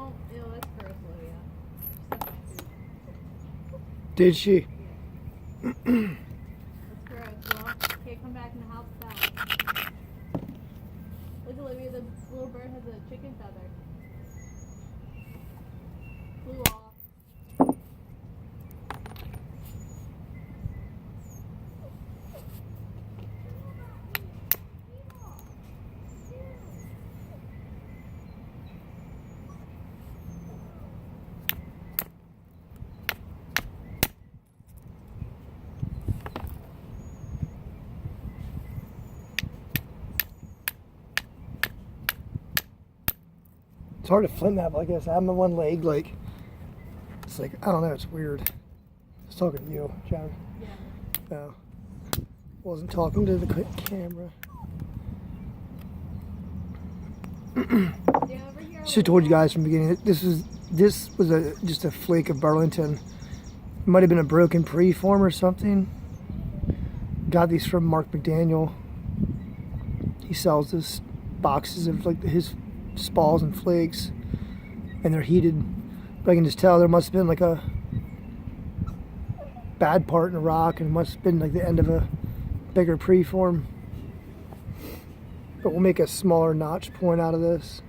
don't. Ew, that's gross, Olivia. She sucked my food. Did she? That's gross. Well, can't come back in the house without. Look, Olivia, the little bird has a chicken feather. Flew off. It's hard to flint that, but I guess I have my one leg, like, it's like, I don't know, it's weird. I was talking to you, John. Yeah. No. Wasn't talking to the camera. Yeah, over here. Should have told you guys from the beginning. This was just a flake of Burlington. It might have been a broken preform or something. Got these from Mark McDaniel. He sells this boxes of like his spalls and flakes, and they're heated. But I can just tell there must have been like a bad part in the rock, and it must have been like the end of a bigger preform. But we'll make a smaller notch point out of this.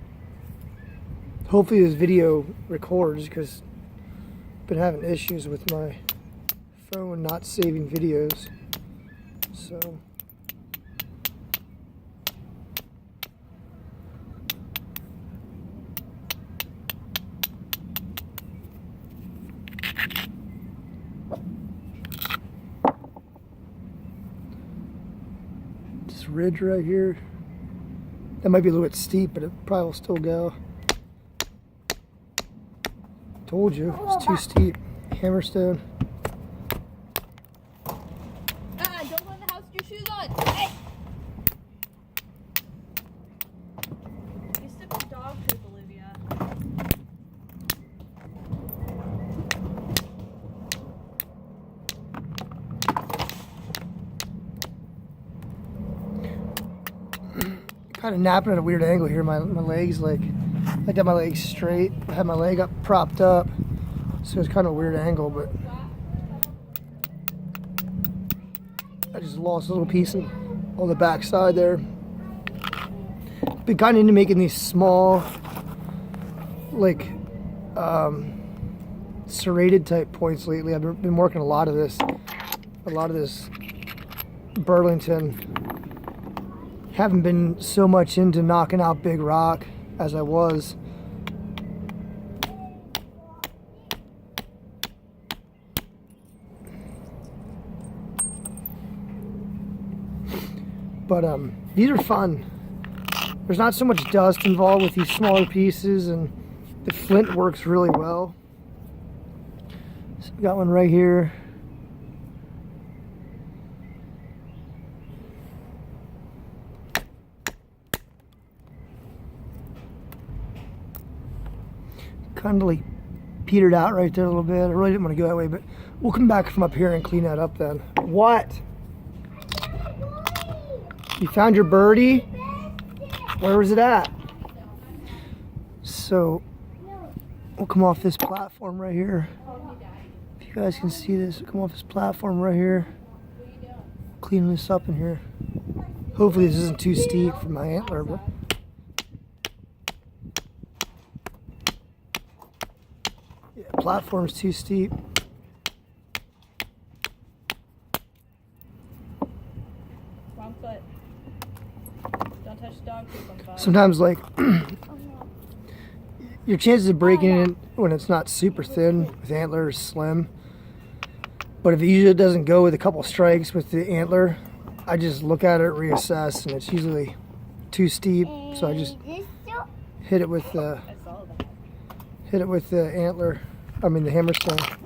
Hopefully this video records, because I've been having issues with my phone not saving videos. So this ridge right here, that might be a little bit steep, but it probably will still go. Told you, it's too steep. Hammerstone. Don't go in the house with your shoes on. Hey! You stepped in dog poop, Olivia. Kind of napping at a weird angle here. My legs, like, I got my legs straight. I had my leg up, propped up. So it's kind of a weird angle, but I just lost a little piece on the back side there. Been kind of into making these small, like, serrated type points lately. I've been working a lot of this Burlington. Haven't been so much into knocking out big rock as I was. But these are fun. There's not so much dust involved with these smaller pieces, and the flint works really well. So we got one right here. Kind of like petered out right there a little bit. I really didn't want to go that way, but we'll come back from up here and clean that up then. What? You found your birdie? Where was it at? So we'll come off this platform right here. If you guys can see this, we'll come off this platform right here. Clean this up in here. Hopefully this isn't too steep for my antler, but yeah, platform's too steep. Wrong foot. Don't touch dog poop on the bottom. Sometimes, like, your chances of breaking it when it's not super thin with antler is slim. But if it usually doesn't go with a couple strikes with the antler, I just look at it, reassess, and it's usually too steep. So I just hit it with the antler. I mean the hammerstone.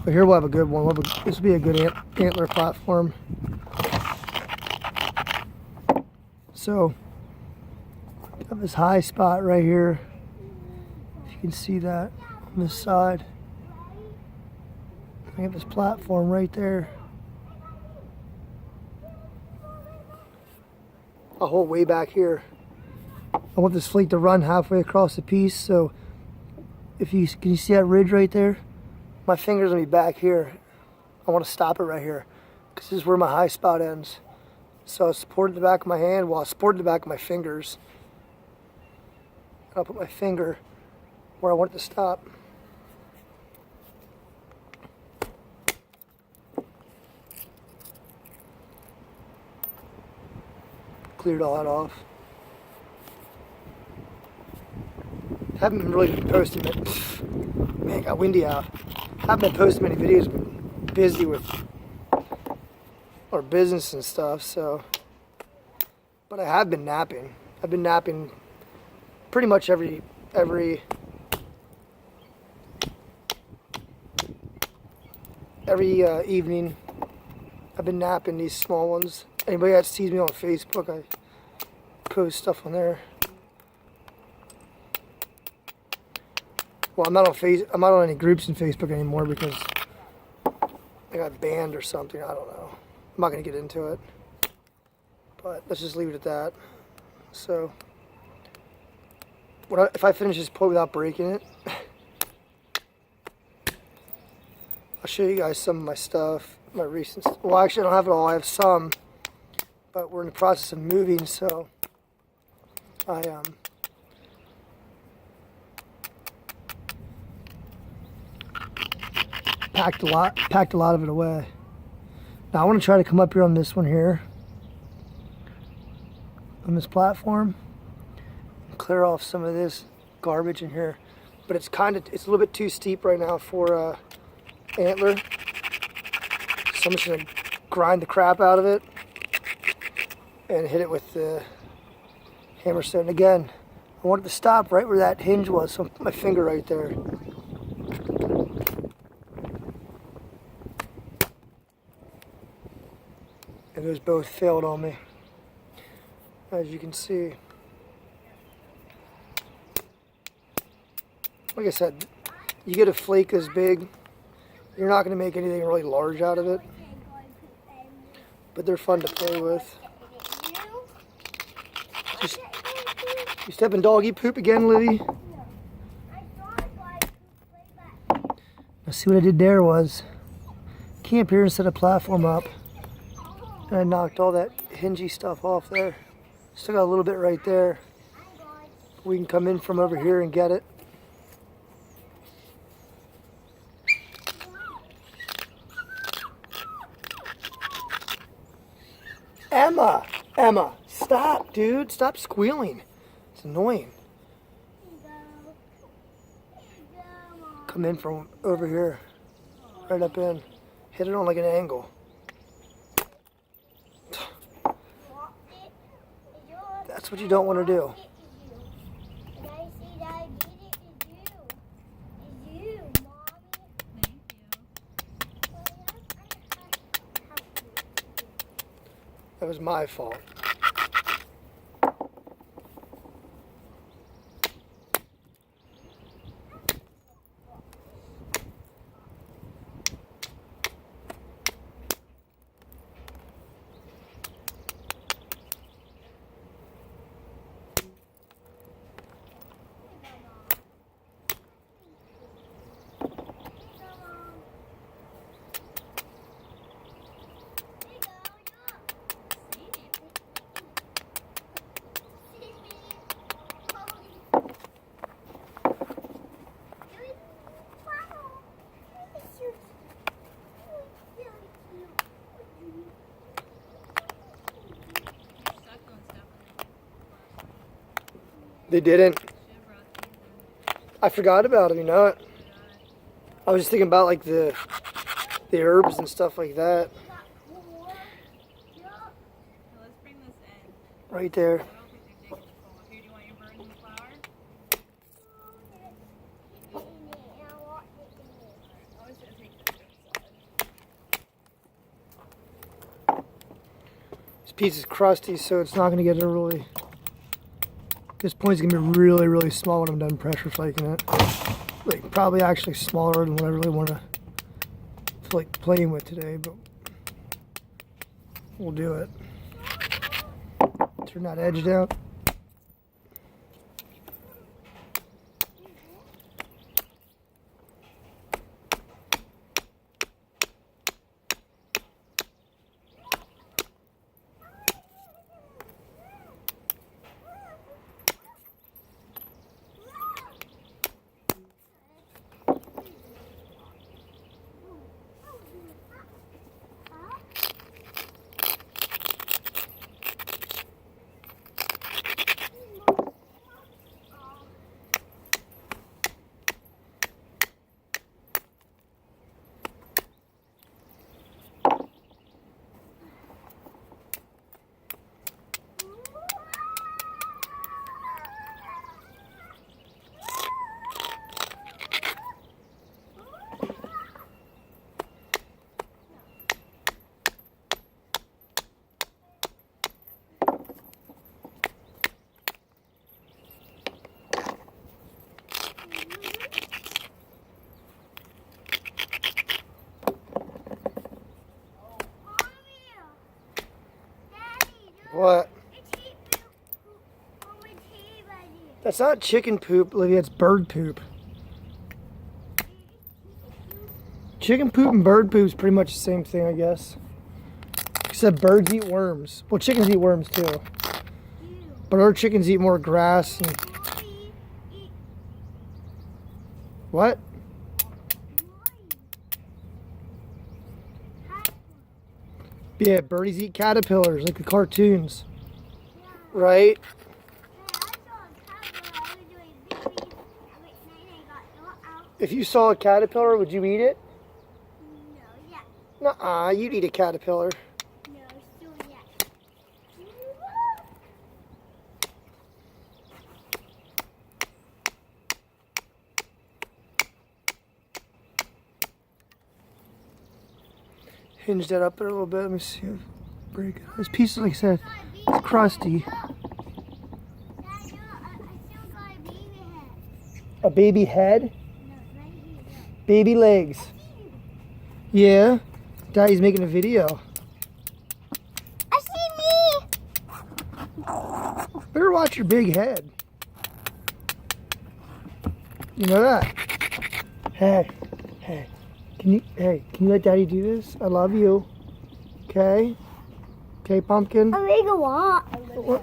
But here we'll have a good one. This will be a good antler platform. So I have this high spot right here. If you can see that on this side. I have this platform right there. I'll hold way back here. I want this flake to run halfway across the piece, so if you can you see that ridge right there? My finger's gonna be back here. I want to stop it right here because this is where my high spot ends. So I supported the back of my hand while I supported the back of my fingers. I'll put my finger where I want it to stop. Cleared all that off. Haven't been really posting it. Man, it got windy out. Haven't been posting many videos. Been busy with our business and stuff. So, but I have been napping. I've been napping pretty much every evening. I've been napping these small ones. Anybody that sees me on Facebook, I post stuff on there. Well, I'm not on any groups in Facebook anymore because I got banned or something. I don't know. I'm not gonna get into it. But let's just leave it at that. So, if I finish this point without breaking it, I'll show you guys some of my stuff, my recent. Well, actually, I don't have it all. I have some, but we're in the process of moving, so I packed a lot of it away. Now I want to try to come up here on this one here, on this platform, and clear off some of this garbage in here. But it's a little bit too steep right now for antler. So I'm just gonna grind the crap out of it and hit it with the hammerstone. And again, I want it to stop right where that hinge was, so I put my finger right there. And those both failed on me, as you can see. Like I said, you get a flake this big, you're not going to make anything really large out of it, but they're fun to play with. You step in doggy poop again, Livy? Now see what I did there was, camp here and set a platform up. And I knocked all that hingy stuff off there. Still got a little bit right there. We can come in from over here and get it. Emma, stop, dude. Stop squealing. It's annoying. Come in from over here. Right up in. Hit it on like an angle. That's what you don't want to do. That was my fault. They didn't. I forgot about them, you know it. I was just thinking about like the herbs and stuff like that. Let's bring this in. Right there. I don't think they're taking the floor. Here, do you want your bird in the flower? I was going to take this outside. This piece is crusty, so it's not going to get a really... This point's going to be really, really small when I'm done pressure flaking it. Like, probably actually smaller than what I really want to like playing with today, but we'll do it. Turn that edge down. What? It's chicken poop on my table. That's not chicken poop, Olivia. It's bird poop. Chicken poop and bird poop is pretty much the same thing, I guess. Except birds eat worms. Well, chickens eat worms too. But our chickens eat more grass. And... What? Yeah, birdies eat caterpillars like the cartoons. Right? If you saw a caterpillar, would you eat it? No, yeah. Nuh-uh, you'd eat a caterpillar. No, still yeah. Hinge that up there a little bit. Let me see. Break it. This piece, like I said, it's crusty. A baby head? Baby legs. Yeah. Daddy's making a video. I see me. Better watch your big head. You know that? Hey. Can you let Daddy do this? I love you. Okay? Okay, pumpkin? I'm making a walk.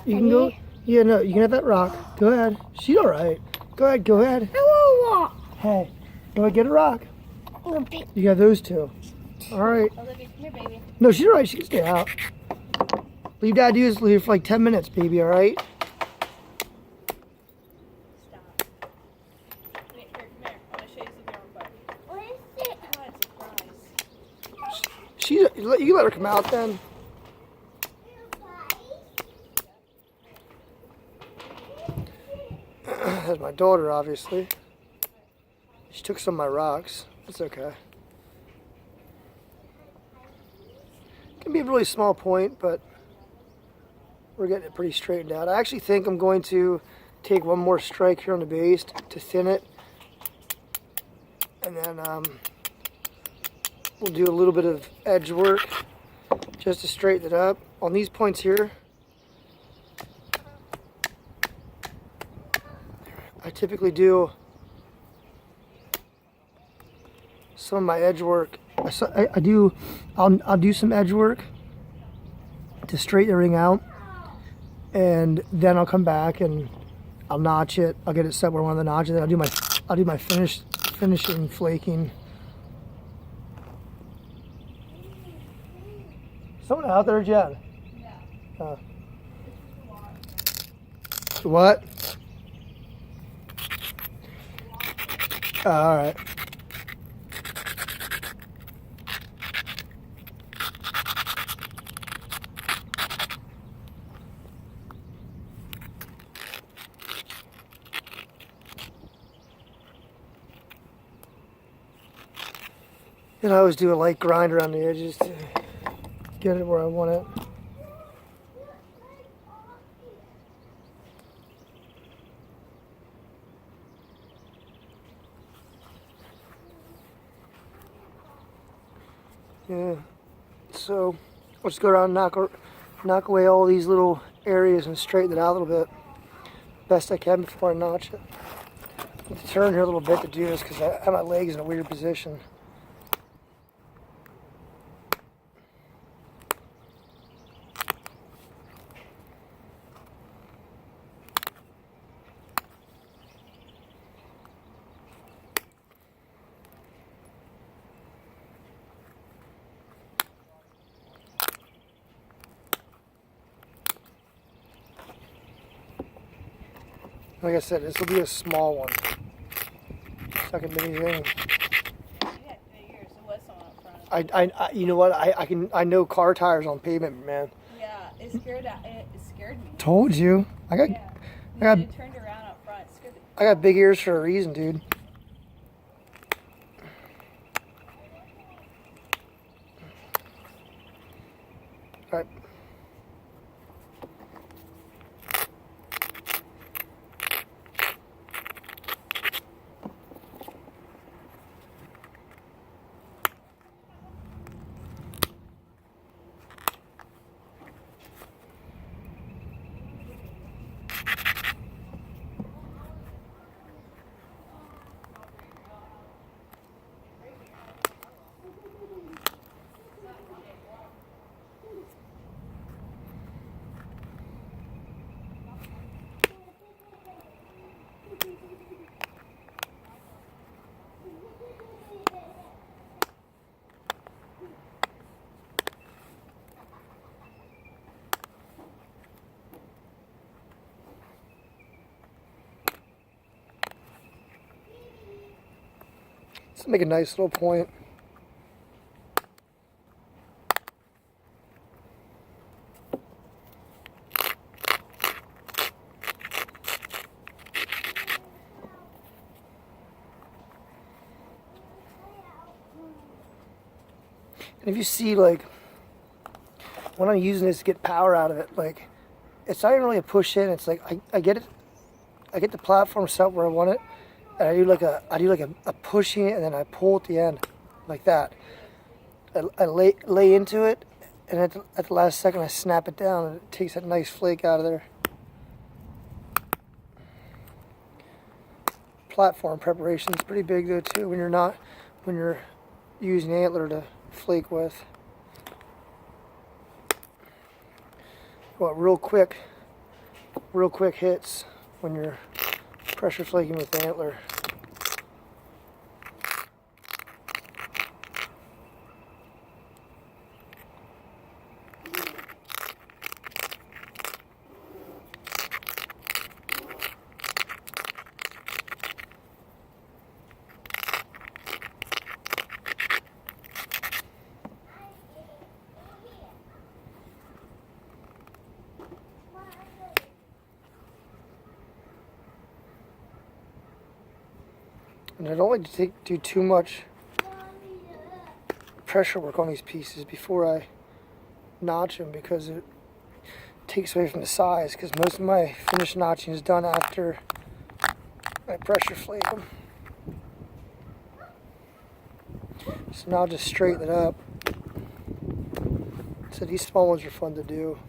You can go. Yeah, no, you can have that rock. Go ahead. She's alright. Go ahead. I want to walk. Hey, go ahead, get a rock. You got those two. Alright. Olivia, come here, baby. No, she's alright. She can stay out. Leave Dad do this for like 10 minutes, baby, alright? Stop. Wait, here, come here. I want to show you something real quick. What is it? What? Surprise. You can let her come out then. That's my daughter, obviously. She took some of my rocks. That's okay. Can be a really small point, but we're getting it pretty straightened out. I actually think I'm going to take one more strike here on the base to thin it. And then we'll do a little bit of edge work just to straighten it up. On these points here, I typically do some of my edge work. I'll do some edge work to straighten everything out, and then I'll come back and I'll notch it. I'll get it set where I want to notch it. Then I'll do my finishing flaking. Someone out there, Jen? Yeah. What? All right. And I always do a light grind around the edges to get it where I want it. Yeah, so I'll just go around and knock away all these little areas and straighten it out a little bit best I can before I notch it. I have to turn here a little bit to do this because I have my legs in a weird position. Like I said, this will be a small one. It's not gonna be anything. You had 3 years. There was someone up front. I you know what? I know car tires on pavement, man. Yeah, it scared me. Told you. I got It turned around up front. It scared the I got big ears for a reason, dude. All right. Let's make a nice little point. And if you see, like, when I'm using this to get power out of it, like, it's not even really a push in. It's like I get it, I get the platform set where I want it, and I do like a pushing it, and then I pull at the end, like that. I lay into it, and at the last second I snap it down, and it takes that nice flake out of there. Platform preparation is pretty big though too when you're using antler to flake with. Well, real quick hits when you're pressure flaking with the antler. And I don't like to do too much pressure work on these pieces before I notch them, because it takes away from the size, because most of my finished notching is done after I pressure flake them. So now I'll just straighten it up. So these small ones are fun to do.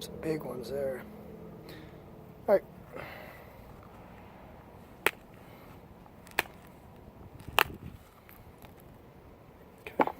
Some big ones there. All right. Okay.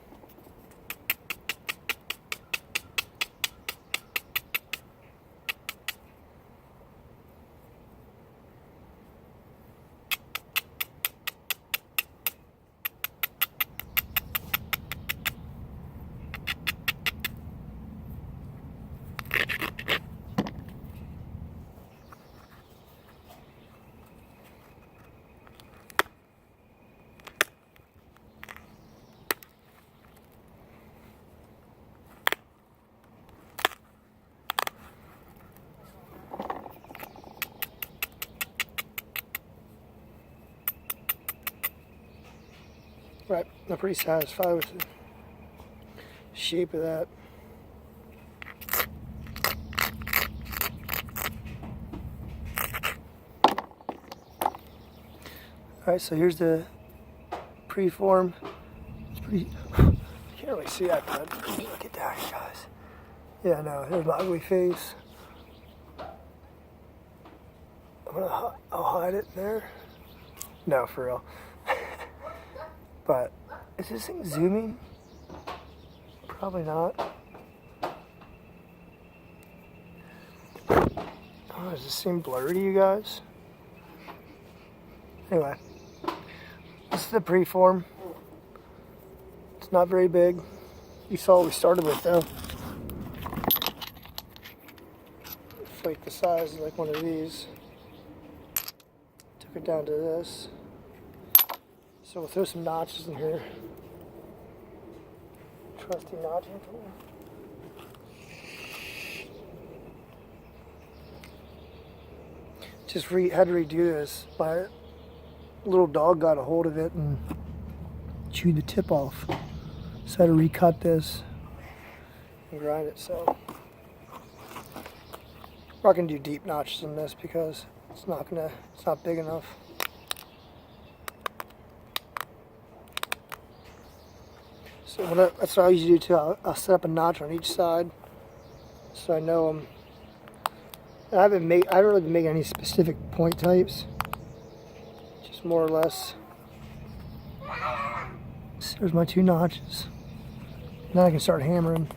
Right, I'm pretty satisfied with the shape of that. Alright, so here's the preform. It's pretty, you can't really see that good. Look at that, guys. Yeah, no, here's my ugly face. I'll hide it there. No, for real. But is this thing zooming? Probably not. Oh, does this seem blurry to you guys? Anyway, this is the preform. It's not very big. You saw what we started with though. It's like the size of like one of these. Took it down to this. So we'll throw some notches in here. Trusty notching tool. Just had to redo this. My little dog got a hold of it and chewed the tip off. So I had to recut this and grind it. So I'm not gonna do deep notches in this because it's not big enough. So that's what I usually do too. I'll set up a notch on each side, so I know them. I haven't really been making any specific point types, just more or less. So there's my two notches. Now I can start hammering.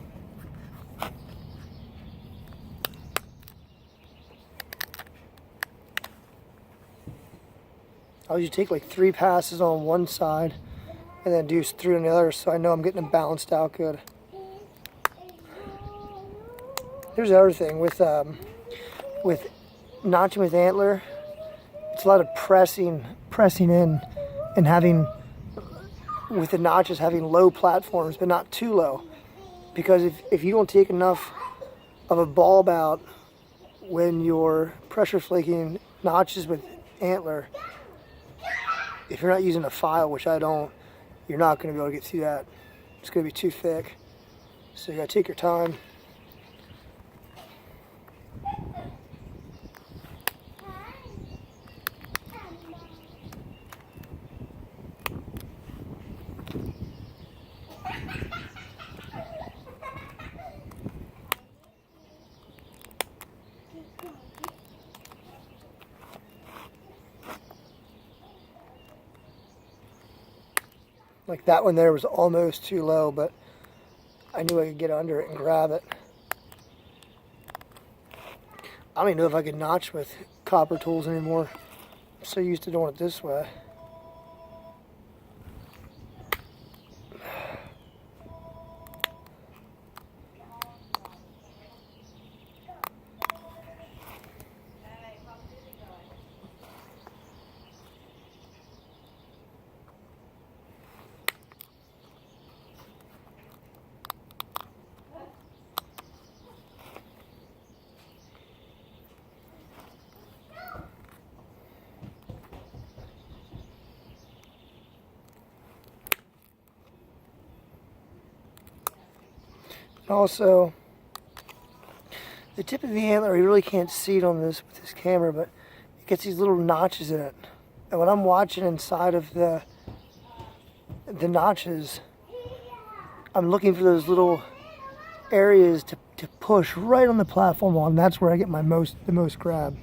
I'll usually take like 3 passes on one side and then do 3 on the other, so I know I'm getting them balanced out good. Here's the other thing with notching with antler. It's a lot of pressing in, and having, with the notches, having low platforms, but not too low. Because if you don't take enough of a bulb out when you're pressure flaking notches with antler, if you're not using a file, which I don't, you're not going to be able to get through that. It's going to be too thick. So you got to take your time. Like that one there was almost too low, but I knew I could get under it and grab it. I don't even know if I could notch with copper tools anymore. I'm so used to doing it this way. Also, the tip of the antler, you really can't see it on this with this camera, but it gets these little notches in it. And when I'm watching inside of the notches, I'm looking for those little areas to push right on the platform on. That's where I get the most grab.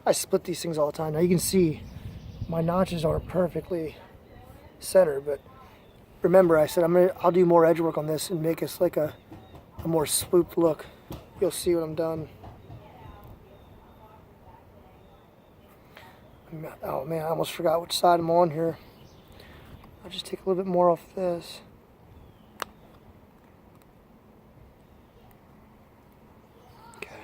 I split these things all the time. Now you can see my notches aren't perfectly centered, but remember I said I'll do more edge work on this and make us like a more swooped look. You'll see when I'm done. Oh man, I almost forgot which side I'm on here. I'll just take a little bit more off this. Okay.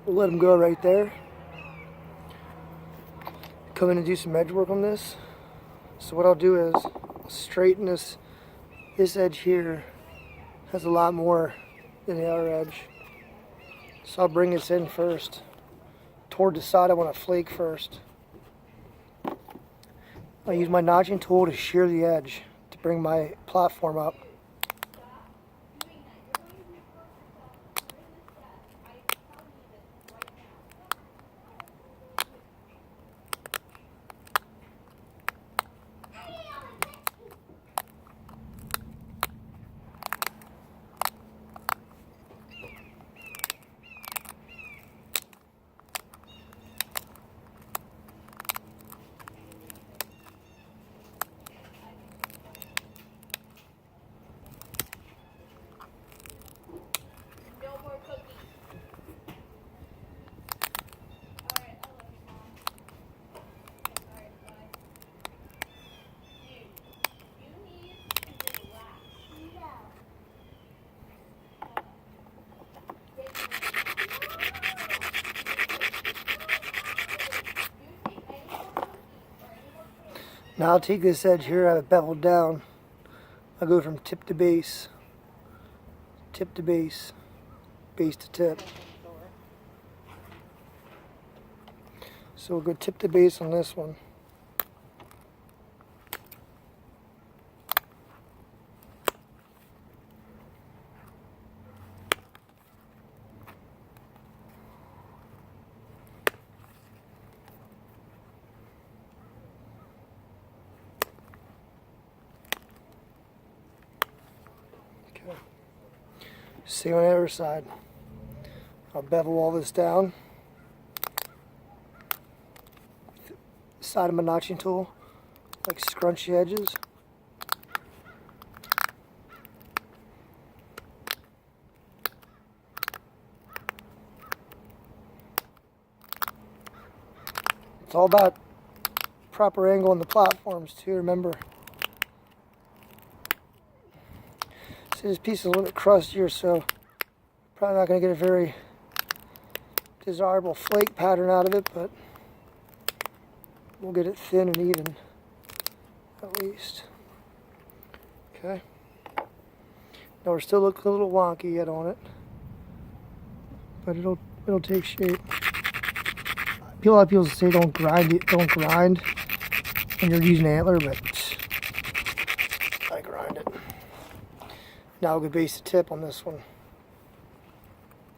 We'll let them go right there. Come in and do some edge work on this. So what I'll do is I'll straighten this edge here. Has a lot more than the other edge. So I'll bring this in first. Toward the side I want to flake first. I'll use my notching tool to shear the edge to bring my platform up. Now I'll take this edge here, I have it beveled down. I'll go from tip to base, tip to base, base to tip. So we'll go tip to base on this one. Okay. Same on the other side. I'll bevel all this down. Side of my notching tool, like scrunchy edges. It's all about proper angle on the platforms too, remember. See, this piece is a little bit crustier, so probably not going to get a very desirable flake pattern out of it, but we'll get it thin and even, at least. Okay. Now we're still looking a little wonky yet on it, but it'll take shape. A lot of people say don't grind it, don't grind when you're using antler, but I grind it. Now we'll go base to tip on this one.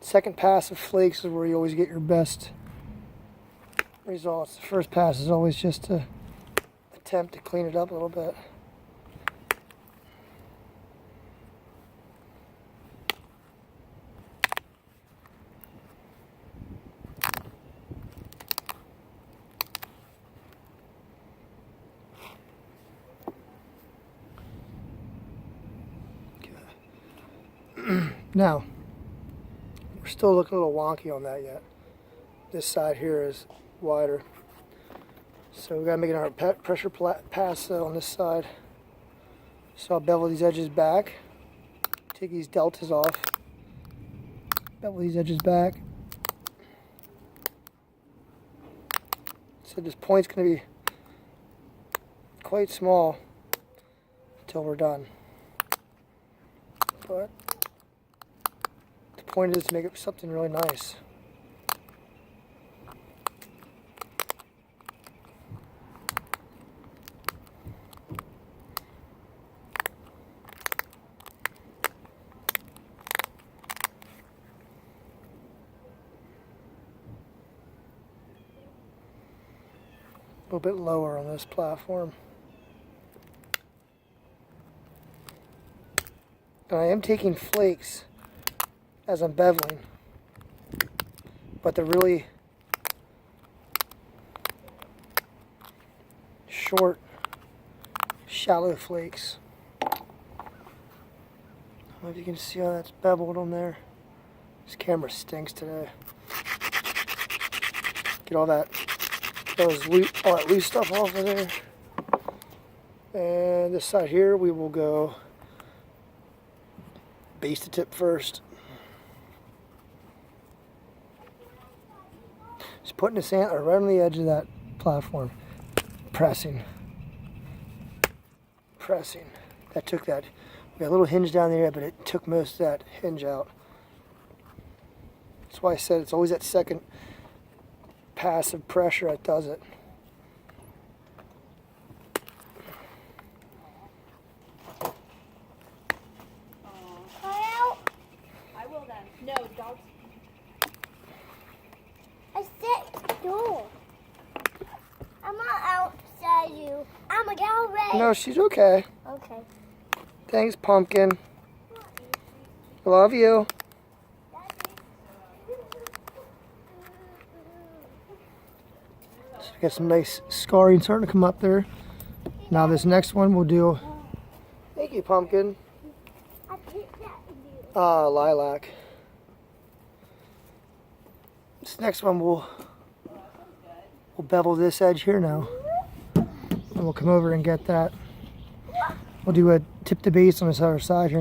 Second pass of flakes is where you always get your best results. The first pass is always just to attempt to clean it up a little bit. Now, we're still looking a little wonky on that yet. This side here is wider. So we got to make our pressure pass on this side. So I'll bevel these edges back. Take these deltas off. Bevel these edges back. So this point's going to be quite small until we're done. But the point is to make it something really nice. A little bit lower on this platform. And I am taking flakes as I'm beveling, but they're really short, shallow flakes. I don't know if you can see how that's beveled on there. This camera stinks today. Get all that loose stuff off of there. And this side here, we will go base to tip first. Just putting this antler right on the edge of that platform. Pressing. That took that. We got a little hinge down there, but it took most of that hinge out. That's why I said it's always that second pass of pressure that does it. I will then. No, dogs. I said no. I'm not outside you. I'm a gal ready. No, she's okay. Okay. Thanks, Pumpkin. Love you. So we got some nice scarring starting to come up there. Now this next one we'll do. Thank you, Pumpkin. I picked that with you. Lilac. This next one we'll bevel this edge here now. And we'll come over and get that. We'll do a tip to base on this other side here now.